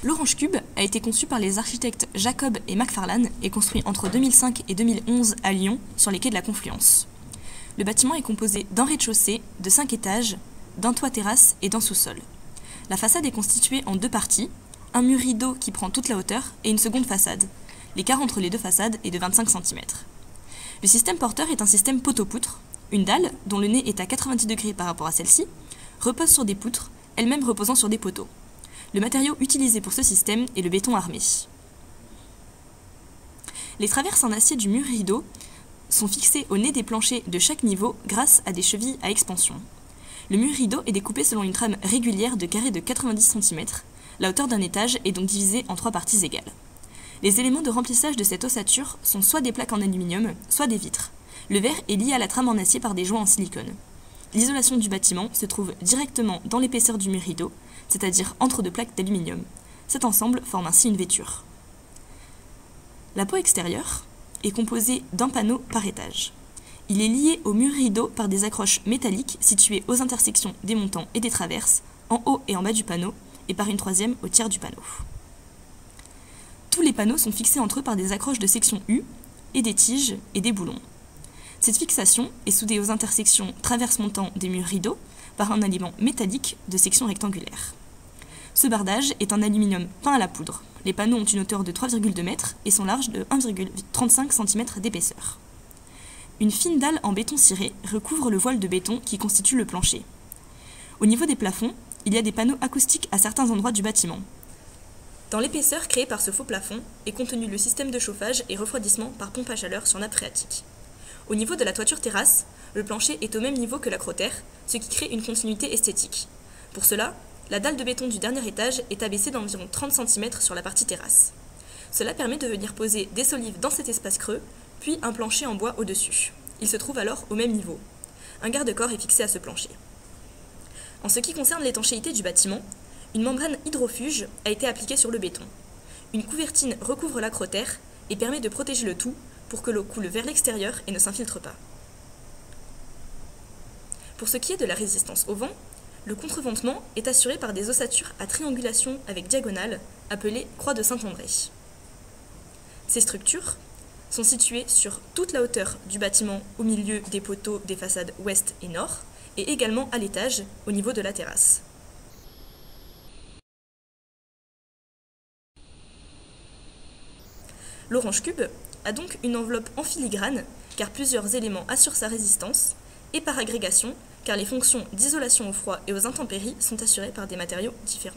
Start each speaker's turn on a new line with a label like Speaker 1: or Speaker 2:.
Speaker 1: L'Orange Cube a été conçu par les architectes Jacob et Macfarlane et construit entre 2005 et 2011 à Lyon, sur les quais de la Confluence. Le bâtiment est composé d'un rez-de-chaussée, de 5 étages, d'un toit terrasse et d'un sous-sol. La façade est constituée en 2 parties, un mur rideau qui prend toute la hauteur et une seconde façade. L'écart entre les 2 façades est de 25 cm. Le système porteur est un système poteau-poutre. Une dalle, dont le nez est à 90 degrés par rapport à celle-ci, repose sur des poutres, elles-mêmes reposant sur des poteaux. Le matériau utilisé pour ce système est le béton armé. Les traverses en acier du mur rideau sont fixées au nez des planchers de chaque niveau grâce à des chevilles à expansion. Le mur rideau est découpé selon une trame régulière de carrés de 90 cm. La hauteur d'un étage est donc divisée en 3 parties égales. Les éléments de remplissage de cette ossature sont soit des plaques en aluminium, soit des vitres. Le verre est lié à la trame en acier par des joints en silicone. L'isolation du bâtiment se trouve directement dans l'épaisseur du mur rideau, c'est-à-dire entre 2 plaques d'aluminium. Cet ensemble forme ainsi une vêture. La peau extérieure est composée d'un panneau par étage. Il est lié au mur rideau par des accroches métalliques situées aux intersections des montants et des traverses, en haut et en bas du panneau, et par une troisième au tiers du panneau. Tous les panneaux sont fixés entre eux par des accroches de section U et des tiges et des boulons. Cette fixation est soudée aux intersections traverse-montant des murs rideaux par un aliment métallique de section rectangulaire. Ce bardage est en aluminium peint à la poudre. Les panneaux ont une hauteur de 3,2 m et sont larges de 1,35 cm d'épaisseur. Une fine dalle en béton ciré recouvre le voile de béton qui constitue le plancher. Au niveau des plafonds, il y a des panneaux acoustiques à certains endroits du bâtiment. Dans l'épaisseur créée par ce faux plafond est contenu le système de chauffage et refroidissement par pompe à chaleur sur nappe phréatique. Au niveau de la toiture terrasse, le plancher est au même niveau que l'acrotère, ce qui crée une continuité esthétique. Pour cela, la dalle de béton du dernier étage est abaissée d'environ 30 cm sur la partie terrasse. Cela permet de venir poser des solives dans cet espace creux, puis un plancher en bois au-dessus. Il se trouve alors au même niveau. Un garde-corps est fixé à ce plancher. En ce qui concerne l'étanchéité du bâtiment, une membrane hydrofuge a été appliquée sur le béton. Une couvertine recouvre l'acrotère et permet de protéger le tout pour que l'eau coule vers l'extérieur et ne s'infiltre pas. Pour ce qui est de la résistance au vent, le contreventement est assuré par des ossatures à triangulation avec diagonale, appelées croix de Saint-André. Ces structures sont situées sur toute la hauteur du bâtiment au milieu des poteaux des façades ouest et nord, et également à l'étage, au niveau de la terrasse. L'Orange Cube a donc une enveloppe en filigrane, car plusieurs éléments assurent sa résistance, et par agrégation, car les fonctions d'isolation au froid et aux intempéries sont assurées par des matériaux différents.